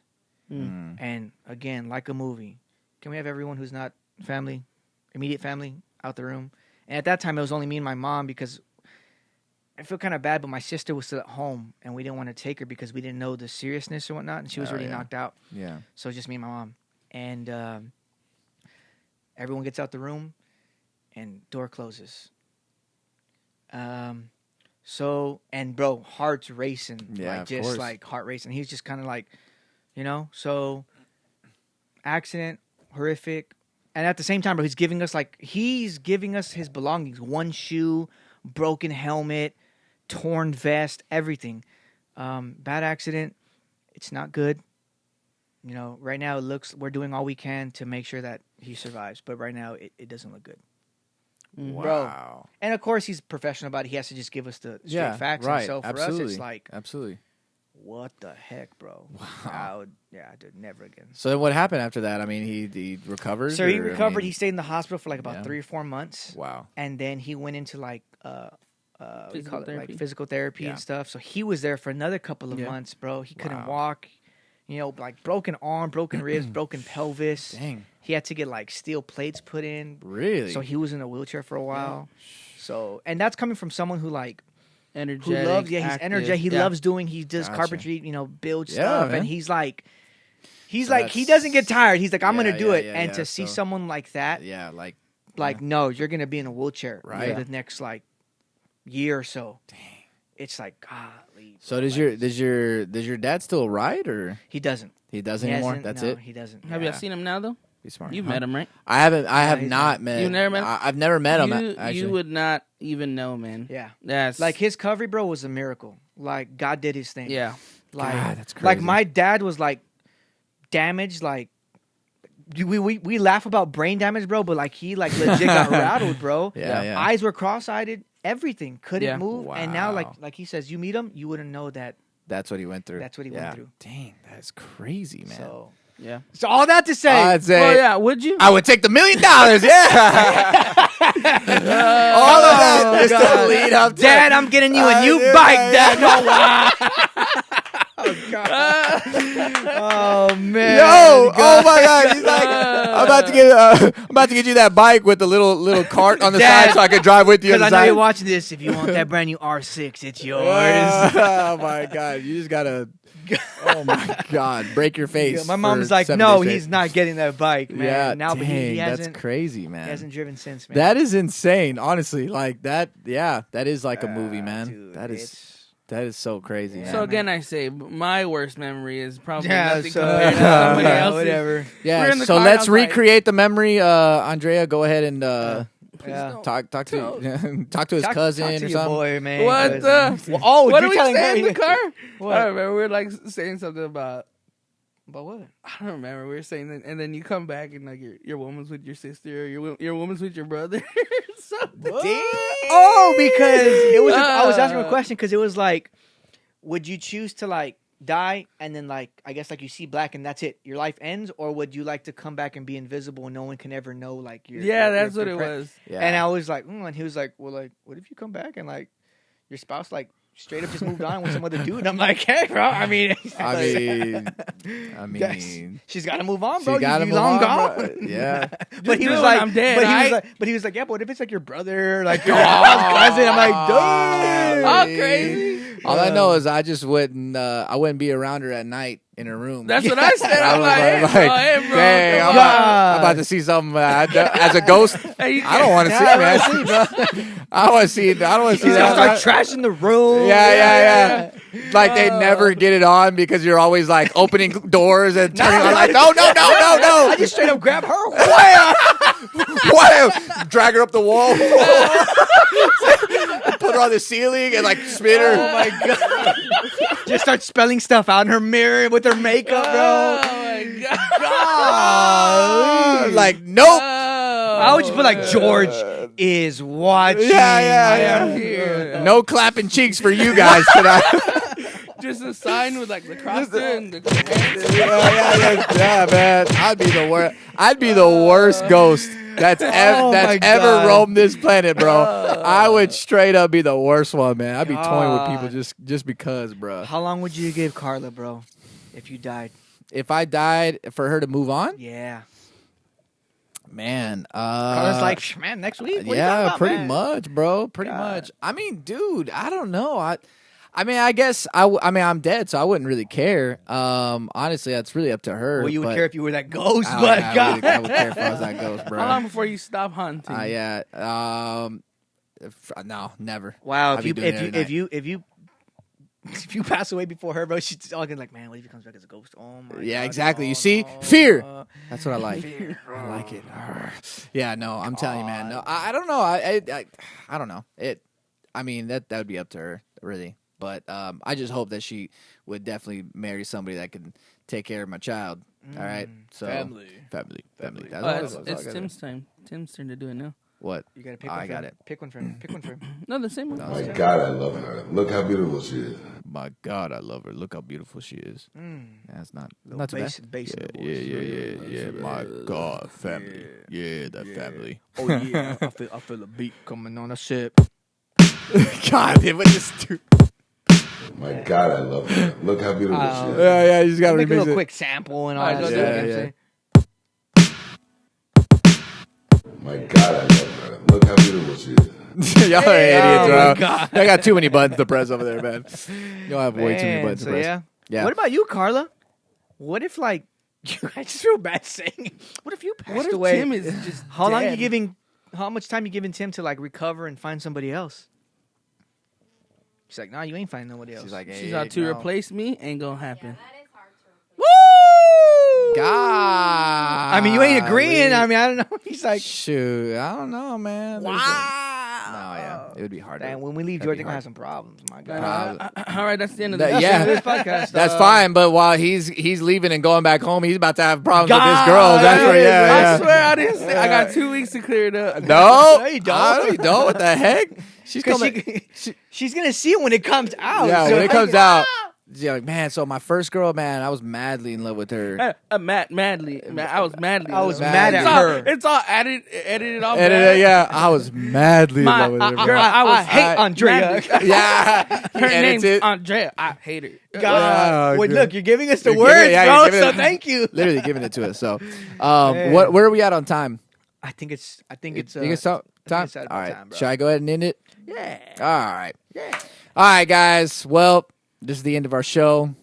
and again like a movie. Can we have everyone who's not family, immediate family, out the room? And at that time, it was only me and my mom because I feel kind of bad, but my sister was still at home, and we didn't want to take her because we didn't know the seriousness or whatnot, and she was already knocked out. Yeah. So it was just me and my mom. And everyone gets out the room, and door closes. So, and bro, heart's racing. Yeah, like of just course. like heart racing. He's just kind of like, so accident, horrific. And at the same time, bro, he's giving us his belongings. One shoe, broken helmet, torn vest, everything. Bad accident. It's not good. Right now we're doing all we can to make sure that he survives. But right now it doesn't look good. Wow. And of course he's professional about it. He has to just give us the straight facts. Right. And so for Absolutely. us, it's like, absolutely. what the heck, bro? Wow. Dude, never again. So then what happened after that? I mean, he recovered. So he or, I recovered. mean- He stayed in the hospital for like about Yeah. 3 or 4 months. Wow. And then he went into like Physical like therapy. physical therapy Yeah. and stuff. So he was there for another couple of Yeah. months, bro. He couldn't Wow. walk. Like broken arm, broken ribs, broken pelvis. Dang. He had to get like steel plates put in. Really? So he was in a wheelchair for a while. So, and that's coming from someone who like Energetic. who loves, he's active. energetic. He Yeah. loves doing. He does Gotcha. carpentry, builds Yeah, stuff, man. and he's like, he that's- doesn't get tired. He's like, I'm Yeah, gonna do yeah, it. yeah, And yeah. to see So- someone like that, Yeah, like no, you're gonna be in a wheelchair Right. for the next like year or so. Dang, it's like golly. So does your dad still ride or He doesn't. he doesn't He anymore? hasn't- That's no, it. He doesn't. Have Yeah. you seen him now though? Be smart. You've met him, right? I haven't. I have he's not met. You've never met him? I've never met him. You, Actually, you would not even know, man. Yeah. That's Like his recovery, bro, was a miracle. Like God did his thing. yeah. Like, God, that's like crazy. my dad was like damaged. Like we laugh about brain damage, bro, but like he like legit got rattled, bro. Yeah. Eyes were cross-eyed. Everything couldn't Yeah. move. And now, Wow. like he says, you meet him, you wouldn't know that. That's what he went through. That's what he went through. Dang, that's crazy, man. Yeah. So all that to say, I'd say Well, yeah. Would you? I would take the $1 million. Yeah. All of that just to lead up to Dad, I'm getting you a new yeah, bike, yeah, Dad. Oh, wow. Oh man! Yo! Oh my God! He's like, I'm about to get you that bike with the little cart on the Dad, side, so I can drive with you. On Because the I know side. you're watching this. If you want that brand new R6, it's yours. Oh my God! You just gotta. Oh my God! Break your face. Yeah, my mom's for like, 7 no, days he's straight. not getting that bike, man. Yeah, now, but dang, he that's hasn't. crazy, man. He hasn't driven since, man. That is insane, honestly. Like that, yeah, that is like a movie, man. dude, That is so crazy. Yeah, man. So again, I say my worst memory is probably Yeah, nothing so compared to somebody yeah, else's. whatever. We're Yeah, in the so car, and I let's was like- recreate the memory. Andrea, go ahead and Yeah. talk to talk to his cousin talk to or your something. boy, man. What the? Well, oh, What you're are we telling saying her- in the car? What? I don't remember. We were like saying something about. But what? I don't remember. We were saying that, and then you come back and like your woman's with your sister, or your woman's with your brother. Something. Oh, because it was. I was asking a question because it was like, would you choose to like die and then like I guess like you see black and that's it, your life ends, or would you like to come back and be invisible and no one can ever know like your Yeah, your- that's your what it pre- was. Yeah. And I was like, and he was like, well, like, what if you come back and like your spouse like straight up just moved on with some other dude? And I'm like, hey, bro. I mean, she's got to move on, bro. She gotta you move long on, gone. bro. Yeah. But he do was it like, when I'm dead, but he was alright? like, but he was like, yeah, but what if it's like your brother, like your cousin? I'm like, dude. Oh, crazy. All I know is I just wouldn't. I wouldn't be around her at night in her room. That's what I said. I'm like, hey, bro, dang, come I'm on. about to see something as a ghost. Hey, you I don't want to see, man. I don't want to see. I don't want to see He's that. gonna start trashing the room. Yeah. Like they never get it on because you're always like opening doors and turning on. Like, no. I just straight up grab her. Wham! What? Drag her up the wall, put her on the ceiling, and like spin her. Oh my god! Just start spelling stuff out in her mirror with her makeup, bro. Oh my god. Like, nope. I would just put like George is watching. Yeah. I'm here. No clapping cheeks for you guys tonight. Just a sign with like the cross and the yeah, man. I'd be the worst ghost that's my ever God. roamed this planet, bro. I would straight up be the worst one, man. I'd be toying with people just because, bro. How long would you give Karla, bro, if you died? If I died, for her to move on, Yeah. man. Karla's like, man, next week. What are you talking Yeah, about, pretty man?" much, bro. Pretty much. I mean, dude, I don't know. I mean, I guess I'm dead, so I wouldn't really care. Honestly, that's really up to her. Well, you would but care if you were that ghost, I, but I God. would, I would care if I was that ghost, bro. How long before you stop hunting? Yeah. No, never. Wow, I'd if be you doing it every if you if you if you pass away before her, bro, she's all gonna like, man, what if he comes back as a ghost? Oh my Yeah, God, exactly. no, You see? no, Fear. no. That's what I like. I like it. Yeah, no, I'm telling you, man. No, I don't know. I don't know. I mean, that would be up to her, really. But I just hope that she would definitely marry somebody that can take care of my child. All right, so family. That's It's Tim's time. Tim's turn to do it now. What? You gotta pick I one for got him. it. Pick one for him. Pick one for him. No, the same one. My God, I love her. Look how beautiful she is. My God, I love her. Look how beautiful she is. That's not too Bass, bad. bass in the voice. Yeah. My God, family. Yeah, that family. Oh yeah, I feel a beat coming on a ship. God, it was just stupid. My God, I love her. Look how beautiful she is. Yeah, you just gotta Make a remix little it. quick sample and all Alright, that go stuff. do it. You know Yeah, what I'm saying? My God, I love her. Look how beautiful she is. Y'all are idiots, bro. my God. I got too many buttons to press over there, man. Y'all have way too many Man, buttons to so press. yeah. What about you, Karla? What if like I just feel bad saying it. What if you passed What if away? Tim is just How long dead? you giving? How much time you giving Tim to like recover and find somebody else? She's like, nah, you ain't finding nobody else. She's like, She's out to no. replace me. Ain't gonna happen. Woo! God. I mean, you ain't agreeing. I mean, I don't know. He's like, shoot, I don't know, man. wow. No, yeah, it would be hard. Damn, when we leave, George, they're gonna have some problems. My God. All right, that's the end of That- the yeah. This podcast. That's fine, but while he's leaving and going back home, he's about to have problems with this God, girl. That's yeah, what, yeah. I swear I didn't say. I got 2 weeks to clear it up. No, No, you don't. You don't. What the heck? She's coming. She's gonna see it when it comes out. Yeah, So when it like, comes out, she's like, man. So my first girl, man, I was madly in love with her. Madly. I was madly. I was in love. mad at her. It's all edited off. And yeah, I was madly in love with her. Girl, bro. I hate Andrea. Yeah, Her he name's edits it. Andrea. I hate her. God, Oh, well, good. look, you're giving us the You're words, giving- yeah, bro. you're giving So it- thank you. Literally giving it to us. So, Man. where are we at on time? I think it's. You think it's time? it's at All right. time, bro. Should I go ahead and end it? Yeah. All right. Yeah. All right, guys. Well, this is the end of our show.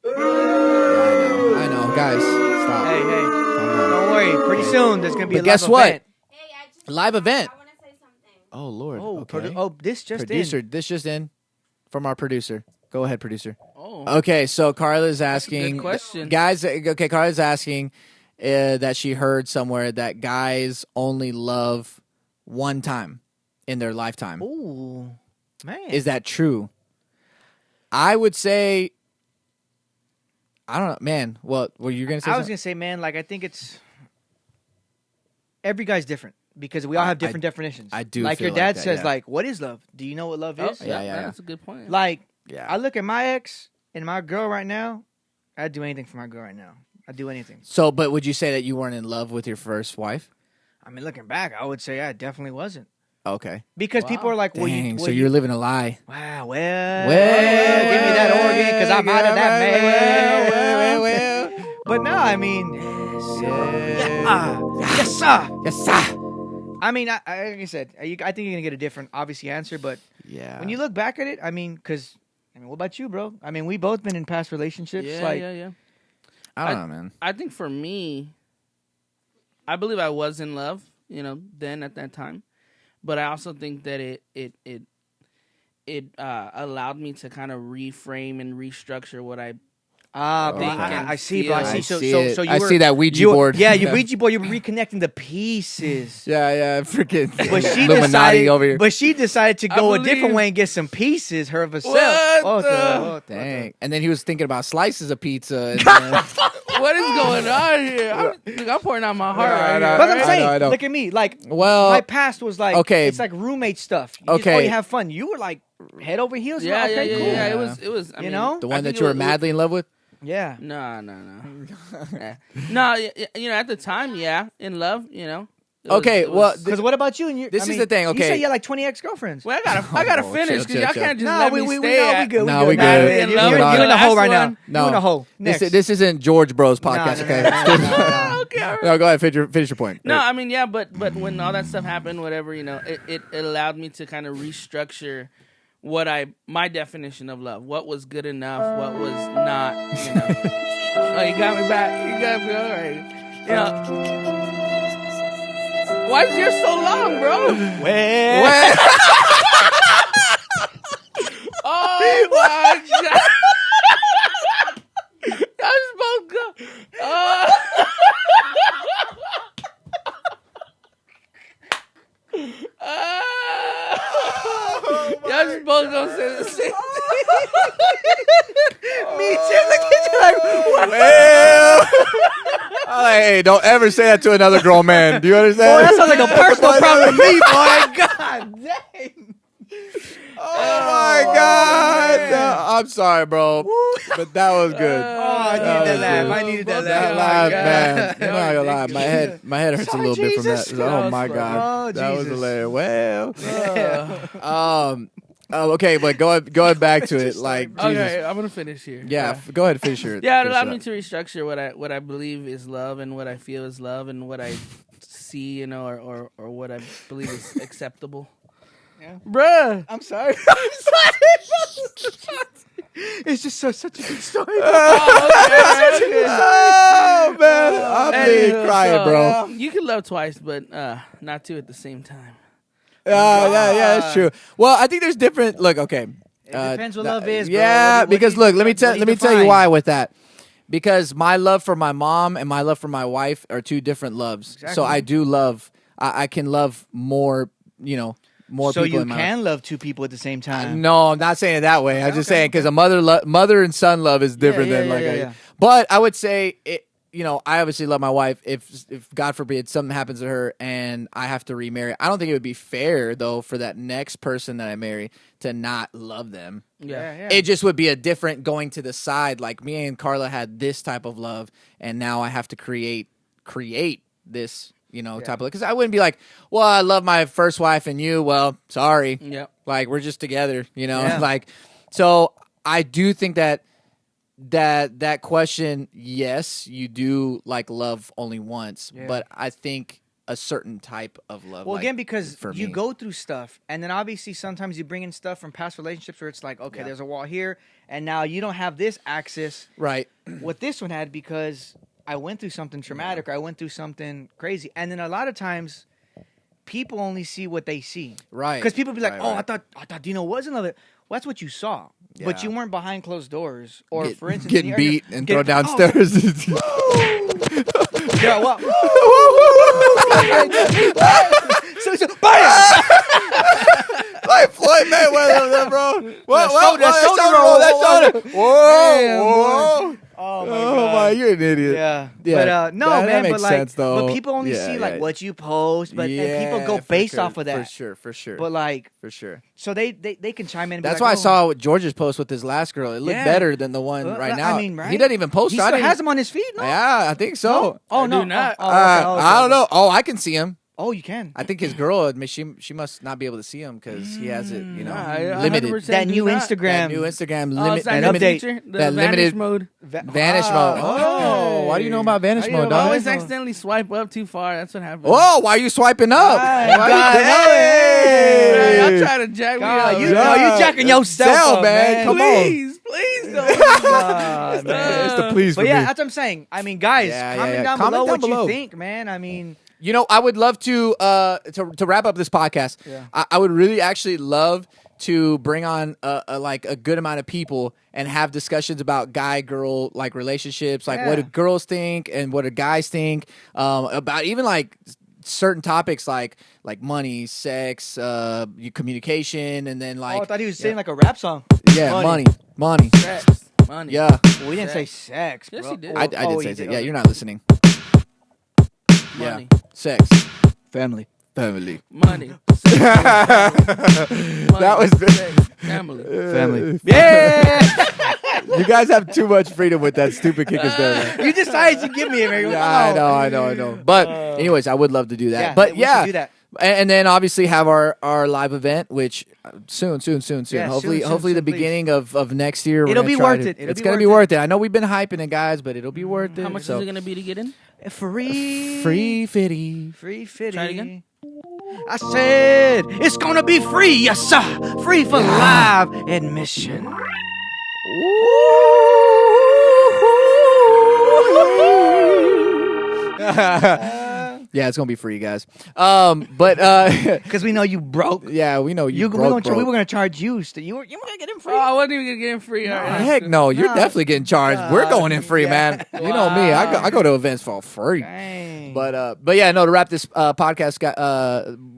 Yeah, I know. Guys, stop. Hey, don't worry. Pretty soon there's gonna be But a guess live what? event. Hey, I just Live event. I want to say something. Oh Lord. Oh, Okay. this just Producer, in. this just in from our producer. Go ahead, producer. Oh. Okay, so Karla's asking, good question. guys. Okay, Karla's asking that she heard somewhere that guys only love one time in their lifetime. Ooh, man. Is that true? I would say, I don't know, man. What were you gonna say? I was something? gonna say, man, like I think it's every guy's different because we all have different definitions. I do Like feel your like dad that, says, yeah. like, what is love? Do you know what love is? Yeah. That's a good point. Like, Yeah. I look at my ex and my girl right now. I'd do anything for my girl right now. I'd do anything. So, but would you say that you weren't in love with your first wife? I mean, looking back, I would say I definitely wasn't Okay. because people are like, "Well, Dang. you." So you're living a lie. Wow. Well, Give me that organ because I'm out of that man. Well. But no, I mean, yes, sir. Yes, sir. I mean, like I said, I think you're gonna get a different, obviously, answer. But Yeah. when you look back at it, I mean, what about you, bro? I mean, we both been in past relationships. Yeah. I don't know, man. I think for me, I believe I was in love, then at that time, but I also think that it allowed me to kind of reframe and restructure what I think and I see, feel. bro. I see. I So, see so, it. so you I were, see that Ouija you were- board. Yeah, you Ouija board. You were reconnecting the pieces. Yeah, freaking But she Illuminati decided. over here. But she decided to go a different believe- way and get some pieces her of herself. What the- Dang. And then he was thinking about slices of pizza. And What is going on here? I'm pouring out my heart right know. here. But I'm I saying, know, I know. look at me. Like, Well, my past was like, okay. it's like roommate stuff. You Okay. just have fun. You were like head over heels. Yeah, okay, yeah. cool. It was. I You mean, know? the I one think that you it were was- madly in love with? Yeah. No. No, at the time, yeah, in love, Okay, well, Because what about you? And you? This is the thing, You okay. say you had like 20 ex-girlfriends. Well, I gotta finish chill, because y'all chill. can't just No, let we me we stay. no, we at- good. No, we we good. You're, Moving you're on. in the hole right now. Last No. You're in the hole. Next. This isn't George Bros podcast, No, okay? no. Okay, all right. No, go ahead, finish your point. No, I mean, yeah, but when all that stuff happened, whatever, it allowed me to kind of restructure my definition of love. What was good enough? What was not? Oh, you got me back. You got me all right. Why is yours so long, bro? Well, Oh my god! Y'all just both go. Y'all just both gonna say the same me too. Look at you like, what? Well, hey, don't ever say that to another grown man. Do you Boy, understand? that sounds like a personal problem to me, boy. God dang. Oh my God! man. No, I'm sorry, bro, but that was good. Oh, I That needed was that laugh. good. I needed that That laugh. laugh, man. I'm not gonna lie, my head hurts a Sorry, little bit from that. Jesus. Oh my Oh, God, that was Jesus. hilarious. Well, okay, but going back to it, like, Jesus. Okay, I'm gonna finish here. Yeah, go ahead and finish your. Yeah, it finish allowed it me up. to restructure what I believe is love and what I feel is love and what I see, or what I believe is acceptable. Yeah. Bruh. I'm sorry. I'm sorry. It's just such a good story. Oh man, I'm Anywho, crying, so, bro. You can love twice, but not two at the same time. Yeah, that's true. Well, I think there's different. Look, okay. It depends what love is, bro. Yeah, What do because you- look, let me what do tell you define? why with that. because my love for my mom and my love for my wife are two different loves. Exactly. So I do love. I can love more. More. So people you in my can life. love two people at the same time. No, I'm not saying it that way. I'm just okay, saying because a mother and son love is different than yeah. But I would say it. I obviously love my wife. If God forbid something happens to her and I have to remarry, I don't think it would be fair though for that next person that I marry to not love them. Yeah. It just would be a different going to the side. Like me and Karla had this type of love, and now I have to create this. Type of, because I wouldn't be like, well, I love my first wife and you. Well, sorry. Yep. Like we're just together, Yeah. like, so I do think that question, yes, you do like love only once, but I think a certain type of love. Well, like, again, because for you me. go through stuff, and then obviously sometimes you bring in stuff from past relationships where it's like, okay, there's a wall here, and now you don't have this axis. Right. What this one had because I went through something traumatic or I went through something crazy. And then a lot of times people only see what they see. Right. Because people be like, Right. I thought Dino was in love. Well, that's what you saw. Yeah. But you weren't behind closed doors. Or for instance, getting beat and thrown getting- downstairs. Yeah, well, so bam! Like Floyd Mayweather, bro. What? shoulder roll. That shoulder. Whoa. Oh, my Oh God. my, you're an idiot. Yeah. Yeah. But no, That man. makes But like, sense, though. but people only Yeah, see like yeah. what you post, but then people go for based sure, off of that. For sure. But like, For sure. so they can chime in. And That's be like, why I oh, saw George's post with his last girl. It looked Yeah. better than the one right now. I mean, right? He doesn't even post. He I still don't has even- him on his feed. No. Yeah, I think so. Oh no, do not. Oh, okay, okay. I don't know. Oh, I can see him. Oh, you can. I think his girl, she must not be able to see him because he has it, I limited. 100% That do new not. Instagram. That new Instagram Oh, limit it's that and new update. feature, the that vanish limited- mode. vanish mode. Oh, why do you know about vanish How do you mode, know I about dog? always Vanish mode? accidentally swipe up too far. That's what happens. Oh, why are you swiping up? God, Why God, you, Hey, hey, y'all trying to jack me God, up. you man. know you jacking yourself Sell, up, man. Come on. Please don't. God, man. It's the please But for yeah, me. that's what I'm saying. I mean, guys, Yeah, comment yeah. down Comment below down what below. you think, man. I mean, I would love to wrap up this podcast. Yeah. I would really actually love to bring on a good amount of people and have discussions about guy-girl like relationships, like what do Yeah. girls think and what do guys think about even like certain topics like money, sex, communication, and then like I thought he was saying like a rap song. money. Sex, money. Yeah, Well, we didn't say sex. Yes, bro. he did. I did Oh, say he that. did. Yeah, Okay. you're not listening. Money. Yeah, sex, Family. family. Money. Sex, That was sex, family. Family. Yeah. You guys have too much freedom with that stupid kick us there. You decided to give me a man. Yeah, I know. But anyways, I would love to do that. Yeah, but we should do that. And then obviously have our live event, which soon. Yeah, hopefully soon, the please. beginning of next year. we're It'll gonna be try worth to- it. It'll It's be gonna worth be it. worth it. I know we've been hyping it, guys, but it'll be worth it. How much so. is it going to be to get in? Free fitty? fitty. Try it again. I said it's gonna be free, yes sir. Free for live admission. Yeah, it's gonna be free, guys. But Because we know you broke. yeah, we know you We broke. were gonna charge you. You were gonna get him free. Oh, I wasn't even going to get in free. All right. Heck no, you're Nah. definitely getting charged. We're going in free, yeah. man. You know me. I go to events for free. Dang. But yeah, no. To wrap this podcast,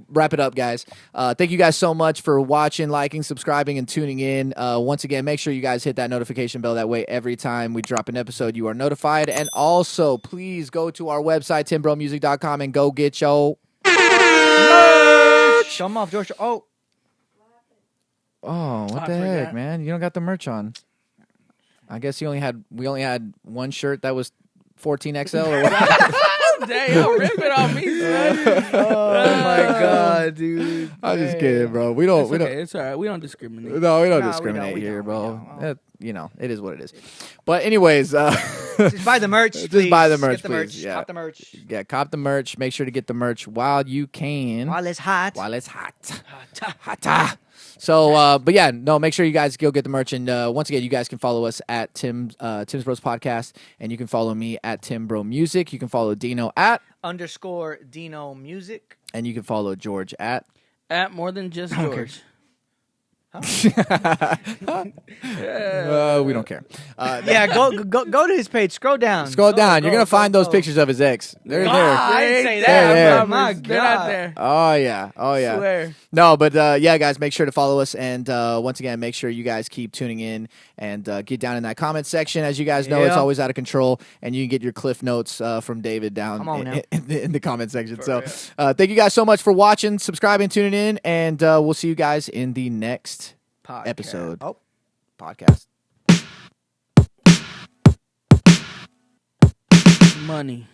wrap it up, guys. Thank you guys so much for watching, liking, subscribing, and tuning in. Once again, make sure you guys hit that notification bell. That way, every time we drop an episode, you are notified. And also, please go to our website, timbromusic.com, and go get your merch. Show 'em off, George. Oh, what I the heck, forgot. man? You don't got the merch on. I guess we only had one shirt that was 14XL or what? Dang, don't rip it on me, son. oh my God, dude. I'm just kidding, bro. We don't. It's We okay. don't. It's all right. We don't discriminate. No, we don't No, we discriminate don't, here, we bro. don't. It is what it is. But anyways, Just buy the merch. Just buy the merch, Get the please. merch. Yeah. Cop the merch. yeah, cop the merch. Make sure to get the merch while you can. While it's hot. While it's hot. Hot. So, but yeah, no, make sure you guys go get the merch. And once again, you guys can follow us at Tim's Bros Podcast. And you can follow me at Tim Bro Music. You can follow Dino at. _ Dino Music. And you can follow George at. At more than just George. We don't care. Yeah, go to his page. Scroll down. Scroll down. You're Go, gonna find those go. pictures of his ex. They're there. I didn't say that. They're there. Oh, my They're not God. there. Oh yeah. Swear. No, but yeah, guys, make sure to follow us, and once again, make sure you guys keep tuning in and get down in that comment section. As you guys know, it's always out of control, and you can get your cliff notes from David down in the comment section. So, thank you guys so much for watching, subscribing, tuning in, and we'll see you guys in the next episode. Podcast. Money.